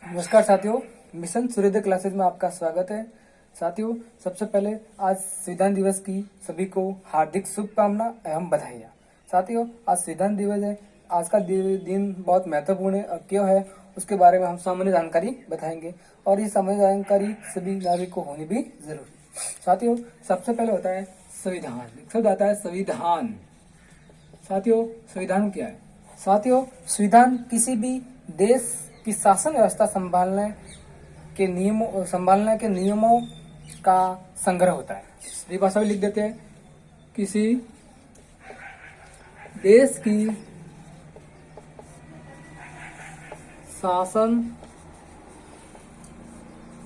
नमस्कार साथियों, मिशन सूर्योदय क्लासेज में आपका स्वागत है। साथियों, सबसे पहले आज संविधान दिवस की सभी को हार्दिक शुभकामना एवं बधाइयाँ। साथियों, आज संविधान दिवस है। आज का दिन बहुत महत्वपूर्ण है और क्यों है उसके बारे में हम सामान्य जानकारी बताएंगे और ये सामान्य जानकारी सभी नागरिक को होनी भी जरूरी। साथियों, सबसे पहले होता है संविधान। एक शब्द आता है संविधान। साथियों, संविधान क्या है? साथियों, संविधान किसी भी देश की शासन व्यवस्था संभालने के नियमों का संग्रह होता है। सीधी भाषा में लिख देते हैं, किसी देश की शासन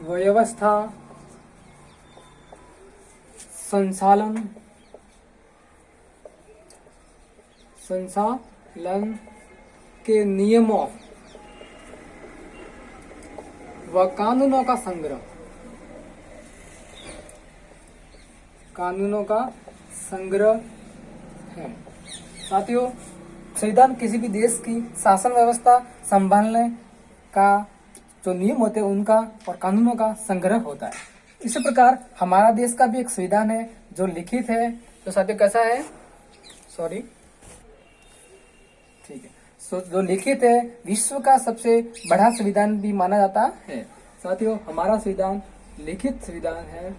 व्यवस्था संचालन के नियमों व कानूनों का संग्रह है। साथियों, संविधान किसी भी देश की शासन व्यवस्था संभालने का जो नियम होते हैं उनका और कानूनों का संग्रह होता है। इसी प्रकार हमारा देश का भी एक संविधान है जो लिखित है। तो साथियों कैसा है? ठीक है। जो लिखित है, विश्व का सबसे बड़ा संविधान भी माना जाता है। साथियों, हमारा संविधान लिखित संविधान है।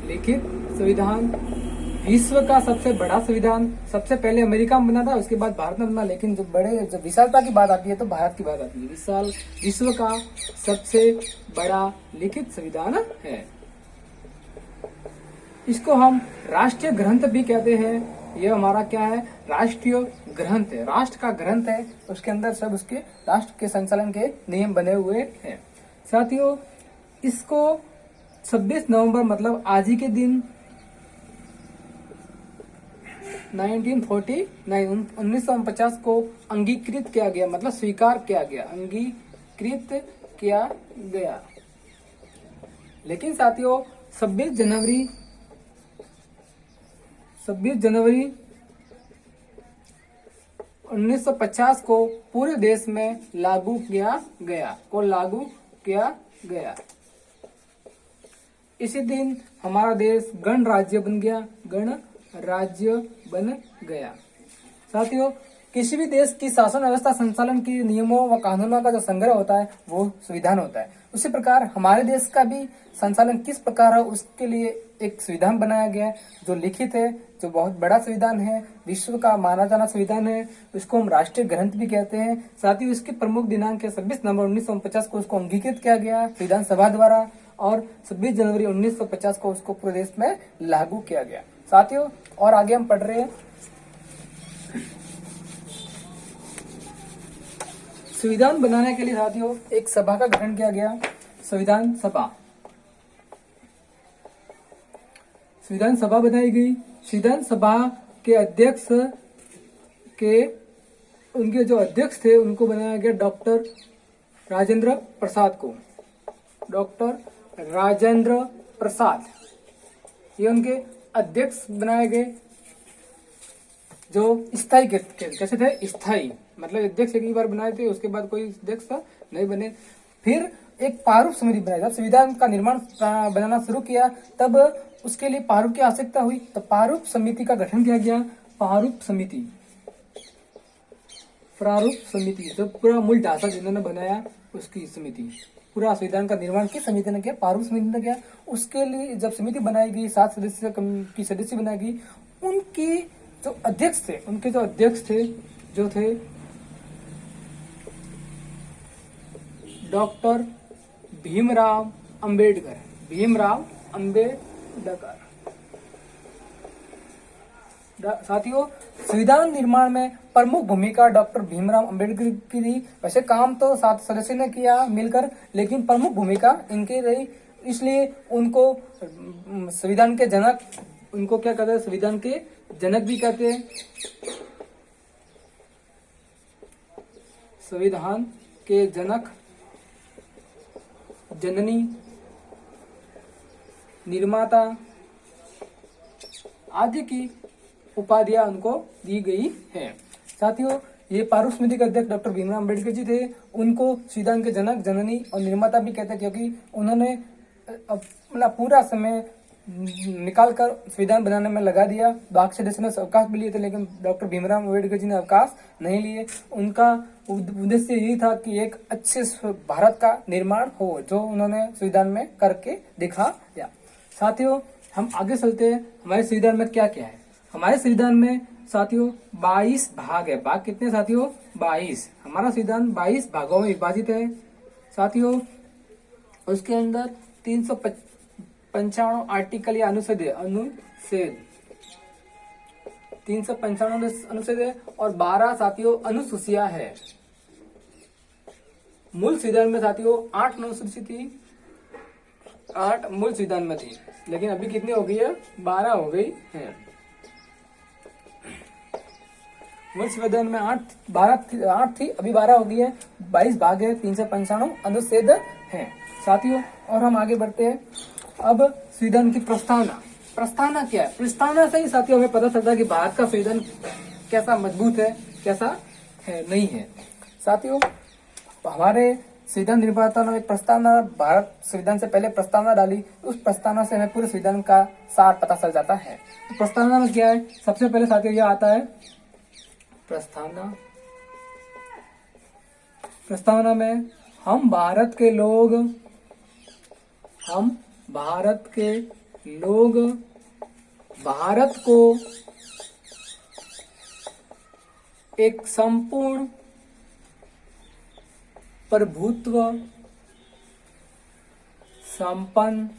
लिखित संविधान विश्व का सबसे बड़ा संविधान सबसे पहले अमेरिका में बना था, उसके बाद भारत में बना। लेकिन जब विशालता की बात आती है तो भारत की बात आती है। विश्व का सबसे बड़ा लिखित संविधान है। इसको हम राष्ट्रीय ग्रंथ भी कहते हैं। यह हमारा क्या है? राष्ट्रीय ग्रंथ है। राष्ट्र का ग्रंथ है, उसके अंदर सब उसके राष्ट्र के संचालन के नियम बने हुए हैं। साथियों, इसको 26 नवंबर मतलब आज ही के दिन 1950 को अंगीकृत किया गया, मतलब स्वीकार किया गया, अंगीकृत किया गया। लेकिन साथियों, 26 जनवरी 1950 को पूरे देश में लागू किया गया। इसी दिन हमारा देश गणराज्य बन गया। साथियों, किसी भी देश की शासन व्यवस्था संचालन के नियमों व कानूनों का जो संग्रह होता है वो संविधान होता है। उसी प्रकार हमारे देश का भी संचालन किस प्रकार है उसके लिए एक संविधान बनाया गया है जो लिखित है, जो बहुत बड़ा संविधान है, विश्व का माना जाना संविधान है। उसको हम राष्ट्रीय ग्रंथ भी कहते हैं। साथ ही इसके प्रमुख दिनांक है 26 नवंबर 1950 को उसको अंगीकृत किया गया संविधान सभा द्वारा और 26 जनवरी 1950 को उसको पूरे देश में लागू किया गया। साथियों, और आगे हम पढ़ रहे हैं। संविधान बनाने के लिए साथियों एक सभा का गठन किया गया, संविधान सभा बनाई गई। संविधान सभा के उनके जो अध्यक्ष थे उनको बनाया गया डॉक्टर राजेंद्र प्रसाद। ये उनके अध्यक्ष बनाए गए जो स्थायी कैसे थे? स्थायी मतलब अध्यक्ष एक ही बार बनाए थे, उसके बाद कोई अध्यक्ष नहीं बने। फिर एक प्रारूप समिति बनाई। जब संविधान का निर्माण बनाना शुरू किया तब उसके लिए प्रारूप की आवश्यकता हुई, तो प्रारूप समिति का गठन किया गया। प्रारूप समिति जो पूरा मूल ढांचा जिन्होंने बनाया उसकी समिति, पूरा संविधान का निर्माण किस समिति ने किया? प्रारूप समिति ने किया। उसके लिए जब समिति बनाई गई, 7 सदस्य की सदस्य बनाई गई, उनके जो अध्यक्ष थे जो थे डॉक्टर भीमराव अंबेडकर। साथियों, संविधान निर्माण में प्रमुख भूमिका डॉक्टर भीमराव अंबेडकर की थी। वैसे काम तो 7 सदस्य ने किया मिलकर, लेकिन प्रमुख भूमिका इनकी रही, इसलिए उनको संविधान के जनक, उनको क्या कहते हैं? संविधान के जनक भी कहते हैं। संविधान के जनक, जननी, निर्माता आदि की उपाधियां उनको दी गई है। साथियों, ये पारिस्मृतिक अध्यक्ष डॉक्टर भीमराव अम्बेडकर जी थे। उनको संविधान के जनक, जननी और निर्माता भी कहते हैं, क्योंकि उन्होंने अपना पूरा समय निकाल कर संविधान बनाने में लगा दिया। बाकी से देशों ने अवकाश भी लिए थे, लेकिन डॉक्टर भीमराव अम्बेडकर जी ने अवकाश नहीं लिए। उनका उद्देश्य यही था कि एक अच्छे भारत का निर्माण हो, जो उन्होंने संविधान में करके दिखाया। साथियों, हम आगे चलते हैं। हमारे संविधान में क्या क्या है? हमारे संविधान में साथियों 22 भाग है। भाग कितने साथियों? 22। हमारा संविधान 22 भागों में विभाजित है साथियों। उसके अंदर 395 आर्टिकल या अनुच्छेद 395 अनुच्छेद है और 12 साथियों अनुसूचियां है। मूल संविधान में साथियों 8 अनुसूची थी, 8 मूल संविधान में थी, लेकिन अभी कितनी हो गई है? 12 हो गई है। मूल संविधान में 8 थी, अभी 12 हो गई है। 22 भाग है, 395 अनुच्छेद है साथियों। और हम आगे बढ़ते हैं। अब संविधान की प्रस्तावना क्या है? प्रस्तावना से ही साथियों हमें पता चलता है कि भारत का संविधान कैसा मजबूत है, कैसा है नहीं है। साथियों, हमारे संविधान निर्माता ने एक प्रस्तावना, भारत संविधान से पहले प्रस्तावना डाली। उस प्रस्तावना से हमें पूरे संविधान का सार पता चल जाता है। तो प्रस्तावना में क्या है? सबसे पहले साथियों यह आता है प्रस्तावना में हम भारत के लोग भारत को एक संपूर्ण प्रभुत्व संपन्न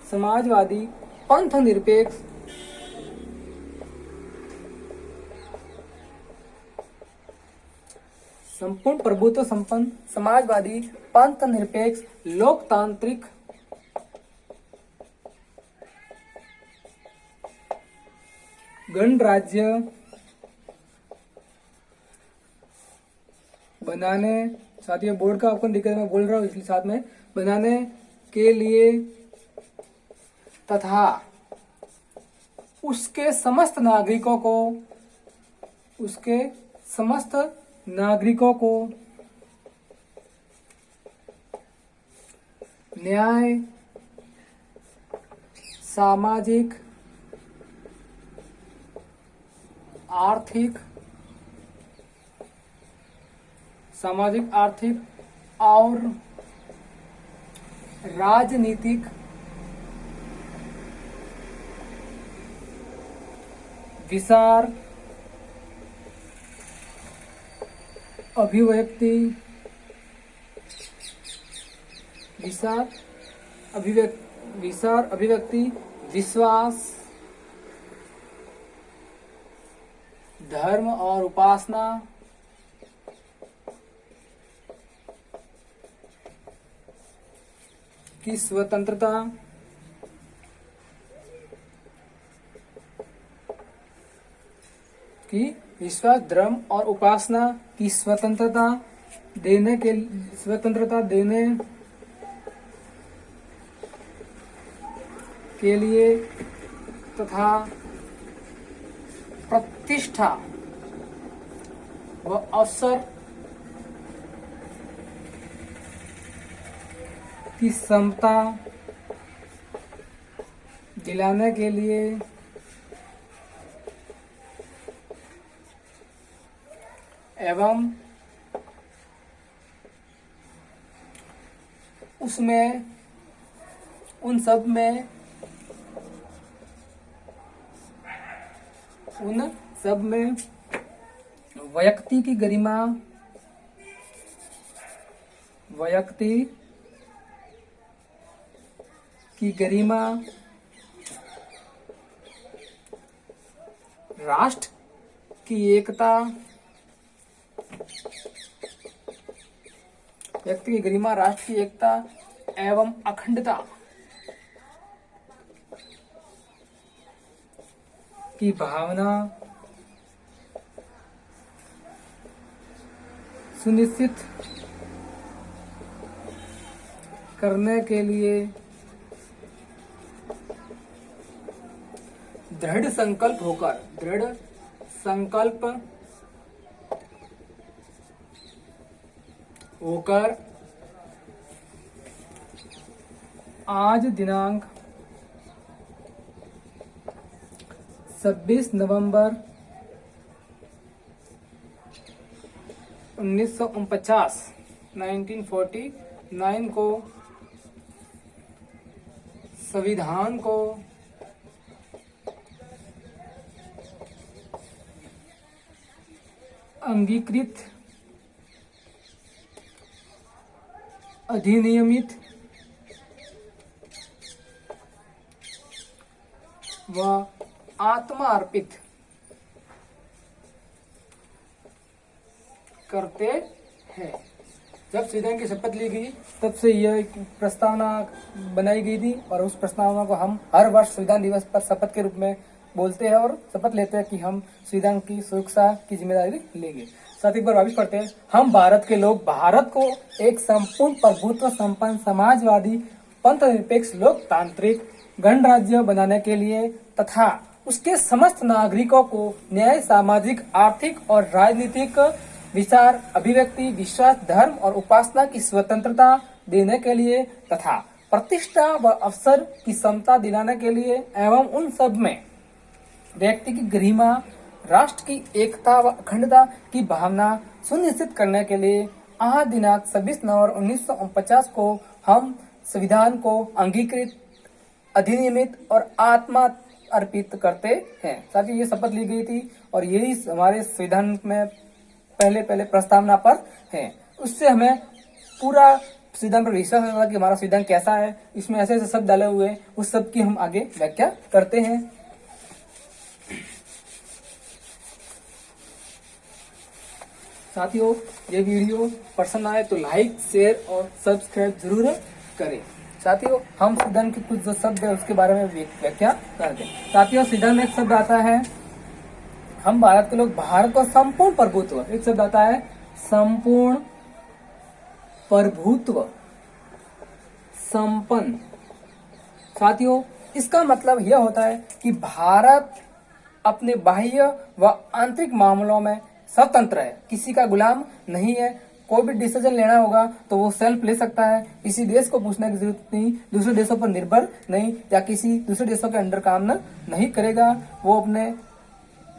समाजवादी पंथ निरपेक्ष संपूर्ण प्रभुत्व संपन्न समाजवादी पंथ निरपेक्ष लोकतांत्रिक गणराज्य बनाने, साथियों बोर्ड का आपको दिक्कत मैं बोल रहा हूँ इसलिए साथ में, बनाने के लिए तथा उसके समस्त नागरिकों को न्याय, सामाजिक, आर्थिक और राजनीतिक विचार, अभिव्यक्ति, विश्वास, धर्म और उपासना की स्वतंत्रता, धर्म और उपासना की स्वतंत्रता देने के लिए तथा प्रतिष्ठा व अवसर की समता दिलाने के लिए एवं उसमें उन सब में व्यक्ति की गरिमा, राष्ट्र की एकता, व्यक्ति की गरिमा, राष्ट्र की एकता एवं अखंडता की भावना सुनिश्चित करने के लिए दृढ़ संकल्प होकर आज दिनांक 26 नवंबर 1949 को संविधान को अंगीकृत, अधिनियमित व आत्मा अर्पित करते हैं। जब संविधान की शपथ ली गई तब से यह एक प्रस्तावना बनाई गई थी और उस प्रस्तावना को हम हर वर्ष संविधान दिवस पर शपथ के रूप में बोलते हैं और शपथ लेते हैं कि हम संविधान की सुरक्षा की जिम्मेदारी लेंगे। साथ ही वापिस पढ़ते हैं। हम भारत के लोग भारत को एक संपूर्ण प्रभुत्व संपन्न समाजवादी पंथ निरपेक्ष लोकतांत्रिक गणराज्य बनाने के लिए तथा उसके समस्त नागरिकों को न्याय, सामाजिक, आर्थिक और राजनीतिक विचार, अभिव्यक्ति, विश्वास, धर्म और उपासना की स्वतंत्रता देने के लिए तथा प्रतिष्ठा व अवसर की समता दिलाने के लिए एवं उन सब में व्यक्ति की गरिमा, राष्ट्र की एकता व अखंडता की भावना सुनिश्चित करने के लिए आज दिनांक 26 नवंबर 1949 को हम संविधान को अंगीकृत, अधिनियमित और आत्मा अर्पित करते हैं। साथ ही ये शपथ ली गई थी और यही हमारे संविधान में पहले प्रस्तावना पर है। उससे हमें पूरा संविधान पर विश्वास होगा कि हमारा संविधान कैसा है, इसमें ऐसे ऐसे शब्द डाले हुए हैं, उस सब की हम आगे व्याख्या करते हैं। साथियों, ये वीडियो पसंद आए तो लाइक, शेयर और सब्सक्राइब जरूर करें। साथियों, हम संविधान के कुछ जो शब्द है उसके बारे में व्याख्या करते हैं। साथियों, संविधान में एक शब्द आता है, हम भारत के लोग भारत को संपूर्ण प्रभुत्व, एक शब्द आता है संपूर्ण प्रभुत्व संपन्न। साथियों, इसका मतलब यह होता है कि भारत अपने बाह्य व आंतरिक मामलों में स्वतंत्र है, किसी का गुलाम नहीं है। कोई भी डिसीजन लेना होगा तो वो सेल्फ ले सकता है, किसी देश को पूछने की जरूरत नहीं, दूसरे देशों पर निर्भर नहीं या किसी दूसरे देशों के अंडर काम नहीं करेगा। वो अपने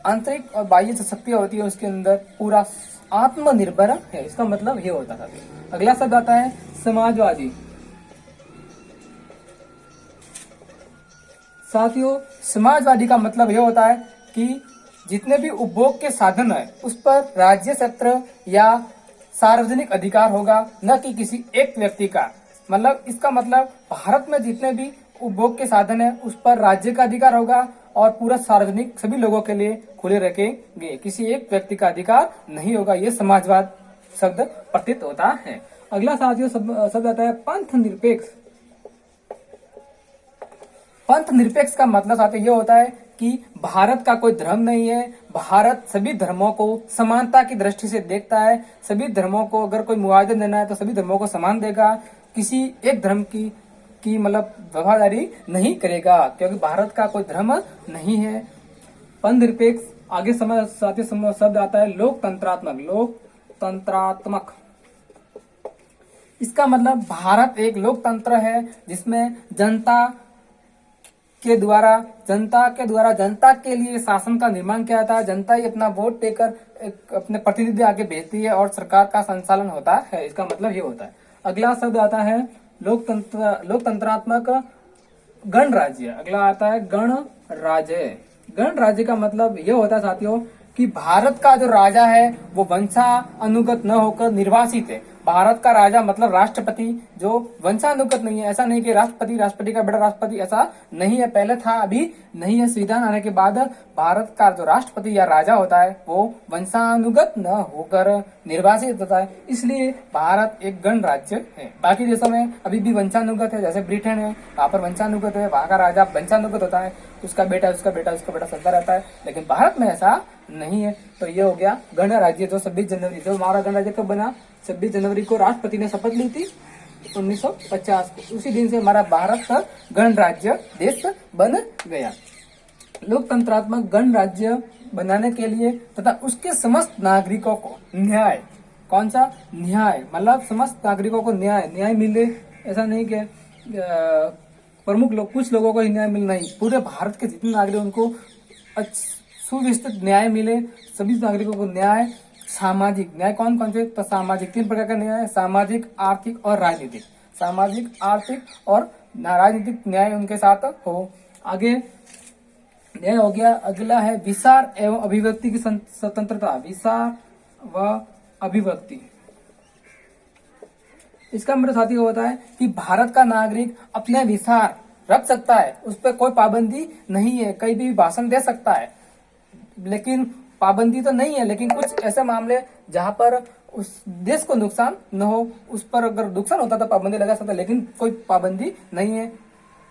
आंतरिक और बाह्य जो शक्तियां होती है उसके अंदर पूरा आत्मनिर्भर है। इसका मतलब ये होता है। अगला शब्द आता है समाजवादी। साथियों, समाजवादी का मतलब यह होता है कि जितने भी उपभोग के साधन है उस पर राज्य सत्र या सार्वजनिक अधिकार होगा, न कि किसी एक व्यक्ति का। मतलब इसका मतलब भारत में जितने भी उपभोग के साधन है उस पर राज्य का अधिकार होगा और पूरा सार्वजनिक सभी लोगों के लिए खुले रखेंगे, किसी एक व्यक्ति का अधिकार नहीं होगा। ये समाजवाद शब्द प्रतीत होता है। अगला साथियों शब्द आता है पंथ निरपेक्ष। पंथ निरपेक्ष का मतलब साथियों ये होता है कि भारत का कोई धर्म नहीं है, भारत सभी धर्मों को समानता की दृष्टि से देखता है। सभी धर्मों को अगर कोई मुआवजा देना है तो सभी धर्मों को समान देगा, किसी एक धर्म की मतलब वफादारी नहीं करेगा, क्योंकि भारत का कोई धर्म नहीं है। पंथ निरपेक्ष। आगे साथियों शब्द आता है लोकतंत्रात्मक। इसका मतलब भारत एक लोकतंत्र है जिसमें जनता के द्वारा जनता के लिए शासन का निर्माण किया जाता है। जनता ही अपना वोट देकर अपने प्रतिनिधि आगे भेजती है और सरकार का संचालन होता है। इसका मतलब ये होता है। अगला शब्द आता है लोकतंत्रात्मक गणराज्य। अगला आता है गणराज्य। गणराज्य का मतलब ये होता है साथियों कि भारत का जो राजा है वो वंशानुगत न होकर निर्वासित है। भारत का राजा मतलब राष्ट्रपति जो वंशानुगत नहीं है। ऐसा नहीं कि राष्ट्रपति का बेटा राष्ट्रपति, ऐसा नहीं है, पहले था अभी नहीं है। संविधान आने के बाद भारत का जो राष्ट्रपति या राजा होता है वो वंशानुगत न होकर निर्वासित होता है, इसलिए भारत एक गणराज्य है। बाकी देशों में अभी भी वंशानुगत है, जैसे ब्रिटेन है, वहाँ पर वंशानुगत है, वहाँ का राजा वंशानुगत होता है, उसका बेटा चलता रहता है, लेकिन भारत में ऐसा नहीं है। तो ये हो गया गणराज्य। जो 26 जनवरी, जो हमारा गणराज्य कब बना, 26 जनवरी को राष्ट्रपति ने शपथ ली थी 1950 को। उसी दिन से हमारा भारत का गणराज्य देश बन गया। लोकतंत्रात्मक गणराज्य बनाने के लिए तथा उसके समस्त नागरिकों को न्याय, कौन सा न्याय, मतलब समस्त नागरिकों को न्याय मिले। ऐसा नहीं कि प्रमुख लोग, कुछ लोगों को ही न्याय मिलना, नहीं, पूरे भारत के जितने नागरिक उनको सुविस्तृत न्याय मिले। सभी नागरिकों को न्याय, सामाजिक न्याय, कौन कौन से, तो सामाजिक 3 प्रकार का न्याय है, सामाजिक, आर्थिक और राजनीतिक। सामाजिक, आर्थिक और राजनीतिक न्याय उनके साथ हो। आगे न्याय हो गया। अगला है विचार एवं अभिव्यक्ति की स्वतंत्रता। विचार व अभिव्यक्ति, इसका मतलब साथियों होता है कि भारत का नागरिक अपने विचार रख सकता है, उस पर कोई पाबंदी नहीं है, कहीं भी भाषण दे सकता है, लेकिन पाबंदी तो नहीं है, लेकिन कुछ ऐसे मामले जहां पर उस देश को नुकसान न हो, उस पर अगर नुकसान होता तो पाबंदी लगा सकता है, लेकिन कोई पाबंदी नहीं है।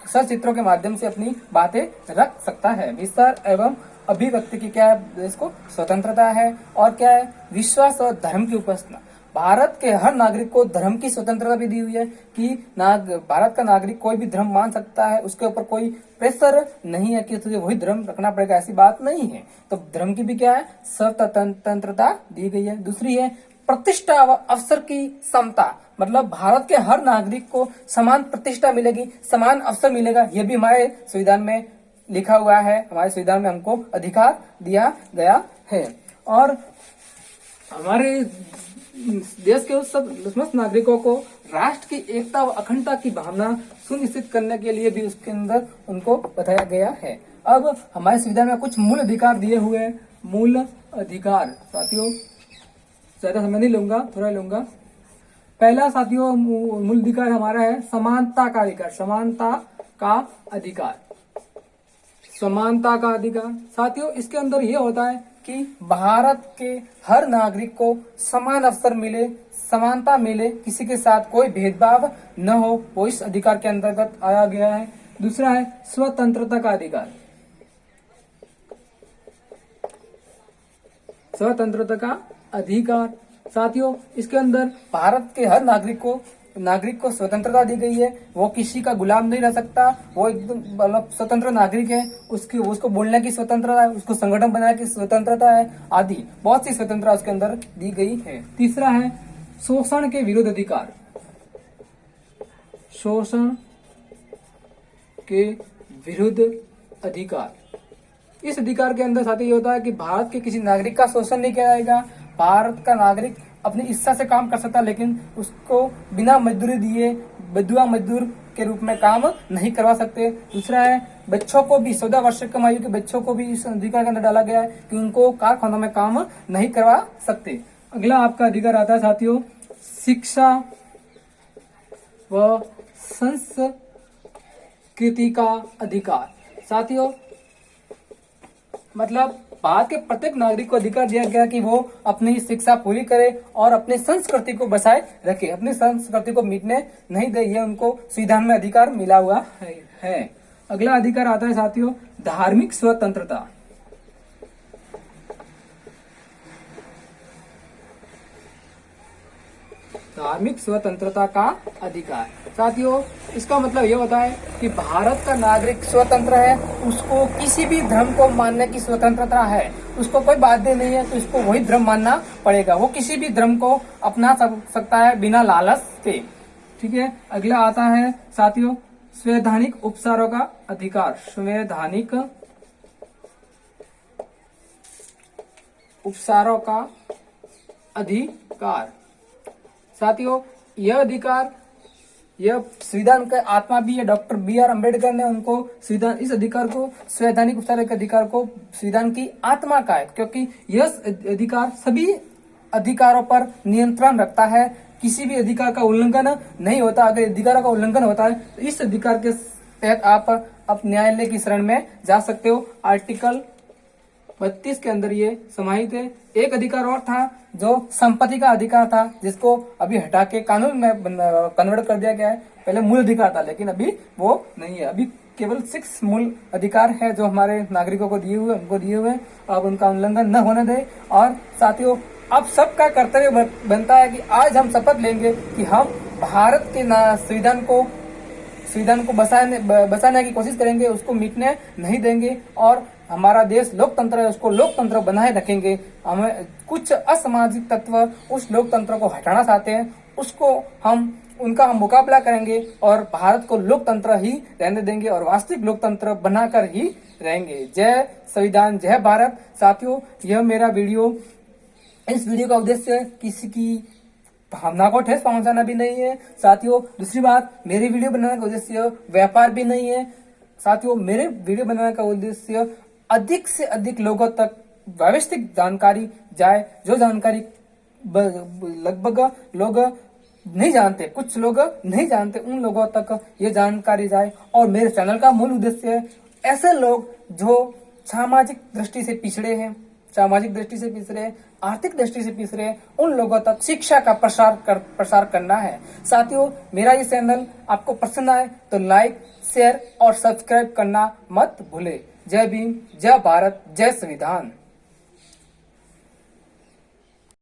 सचित्रों के माध्यम से अपनी बातें रख सकता है। विचार एवं अभिव्यक्ति की क्या है, देश को स्वतंत्रता है। और क्या है, विश्वास और धर्म की उपासना। भारत के हर नागरिक को धर्म की स्वतंत्रता भी दी हुई है कि भारत का नागरिक कोई भी धर्म मान सकता है, उसके ऊपर कोई प्रेशर नहीं है कि तुझे वही धर्म रखना पड़ेगा, ऐसी बात नहीं है। तो धर्म की भी क्या है, स्वतंत्रता दी गई है। दूसरी है प्रतिष्ठा व अवसर की समता, मतलब भारत के हर नागरिक को समान प्रतिष्ठा मिलेगी, समान अवसर मिलेगा, यह भी हमारे संविधान में लिखा हुआ है। हमारे संविधान में हमको अधिकार दिया गया है। और हमारे देश के उस समस्त नागरिकों को राष्ट्र की एकता व अखंडता की भावना सुनिश्चित करने के लिए भी उसके अंदर उनको बताया गया है। अब हमारे संविधान में कुछ मूल अधिकार दिए हुए हैं। मूल अधिकार साथियों, ज्यादा समय नहीं लूंगा, थोड़ा लूंगा। पहला साथियों मूल अधिकार हमारा है समानता का अधिकार। समानता का अधिकार, समानता का अधिकार साथियों, इसके अंदर यह होता है कि भारत के हर नागरिक को समान अवसर मिले, समानता मिले, किसी के साथ कोई भेदभाव न हो, वो इस अधिकार के अंतर्गत आया गया है। दूसरा है स्वतंत्रता का अधिकार। स्वतंत्रता का अधिकार साथियों, इसके अंदर भारत के हर नागरिक को स्वतंत्रता दी गई है। वो किसी का गुलाम नहीं रह सकता, वो एकदम मतलब स्वतंत्र नागरिक है। उसको बोलने की स्वतंत्रता है, उसको संगठन बनाने की स्वतंत्रता है, आदि बहुत सी स्वतंत्रता उसके अंदर दी गई है। तीसरा है शोषण के विरुद्ध अधिकार। शोषण के विरुद्ध अधिकार, इस अधिकार के अंदर साथ ये होता है कि भारत के किसी नागरिक का शोषण नहीं किया जाएगा। भारत का नागरिक अपनी इच्छा से काम कर सकता है, लेकिन उसको बिना मजदूरी दिए बदुआ मजदूर के रूप में काम नहीं करवा सकते। दूसरा है बच्चों को भी, 14 वर्ष कम आयु के बच्चों को भी इस अधिकार के अंदर डाला गया है कि उनको कारखानों में काम नहीं करवा सकते। अगला आपका अधिकार आता है साथियों शिक्षा व संस्कृति का अधिकार। साथियों मतलब भारत के प्रत्येक नागरिक को अधिकार दिया गया कि वो अपनी शिक्षा पूरी करे और अपनी संस्कृति को बचाए रखे, अपनी संस्कृति को मिटने नहीं दे, ये उनको संविधान में अधिकार मिला हुआ है। अगला अधिकार आता है साथियों धार्मिक स्वतंत्रता। धार्मिक स्वतंत्रता का अधिकार साथियों, इसका मतलब यह होता है कि भारत का नागरिक स्वतंत्र है, उसको किसी भी धर्म को मानने की स्वतंत्रता है, उसको कोई बाध्य नहीं है, तो उसको वही धर्म मानना पड़ेगा। वो किसी भी धर्म को अपना सकता है बिना लालच के। ठीक है, अगला आता है साथियों संवैधानिक उपचारों का अधिकार। संवैधानिक उपचारों का अधिकार साथियों, यह अधिकार यह संविधान का आत्मा भी है। Doctor B.R. अम्बेडकर ने उनको संविधान इस अधिकार को संवैधानिक उपचार के अधिकार को संविधान की आत्मा का है, क्योंकि यह अधिकार सभी अधिकारों पर नियंत्रण रखता है, किसी भी अधिकार का उल्लंघन नहीं होता। अगर अधिकारों का उल्लंघन होता है तो इस अधिकार के तहत आप न्यायालय की शरण में जा सकते हो। आर्टिकल 32 के अंदर ये समाहित है। एक अधिकार और था जो संपत्ति का अधिकार था, जिसको अभी हटा के कानून में कन्वर्ट कर दिया गया है। पहले मूल अधिकार था, लेकिन अभी वो नहीं है। अभी केवल 6 मूल अधिकार है जो हमारे नागरिकों को दिए हुए, उनको दिए हुए। अब उनका उल्लंघन न होने दे। और साथियों अब सबका कर्तव्य बनता है कि आज हम शपथ लेंगे कि हम भारत के संविधान को बचाने की कोशिश करेंगे, उसको मिटने नहीं देंगे और हमारा देश लोकतंत्र है, उसको लोकतंत्र बनाए रखेंगे। हमें कुछ असामाजिक तत्व उस लोकतंत्र को हटाना चाहते हैं, उसको हम मुकाबला करेंगे और भारत को लोकतंत्र ही रहने देंगे और वास्तविक लोकतंत्र बनाकर ही रहेंगे। जय संविधान, जय भारत। साथियों, यह मेरा वीडियो, इस वीडियो का उद्देश्य किसी की भावना को ठेस पहुंचाना भी नहीं है। साथियों, दूसरी बात, मेरी वीडियो बनाने का उद्देश्य व्यापार भी नहीं है। साथियों, मेरे वीडियो बनाने का उद्देश्य अधिक से अधिक लोगों तक व्यवस्थित जानकारी जाए, जो जानकारी लगभग लोग नहीं जानते, कुछ लोग नहीं जानते, उन लोगों तक ये जानकारी जाए। और मेरे चैनल का मूल उद्देश्य है ऐसे लोग जो सामाजिक दृष्टि से पिछड़े हैं, आर्थिक दृष्टि से पिछड़े हैं, उन लोगों तक शिक्षा का प्रसार करना है। साथियों, मेरा ये चैनल आपको पसंद आए तो लाइक, शेयर और सब्सक्राइब करना मत भूले। जय भीम, जय भारत, जय संविधान।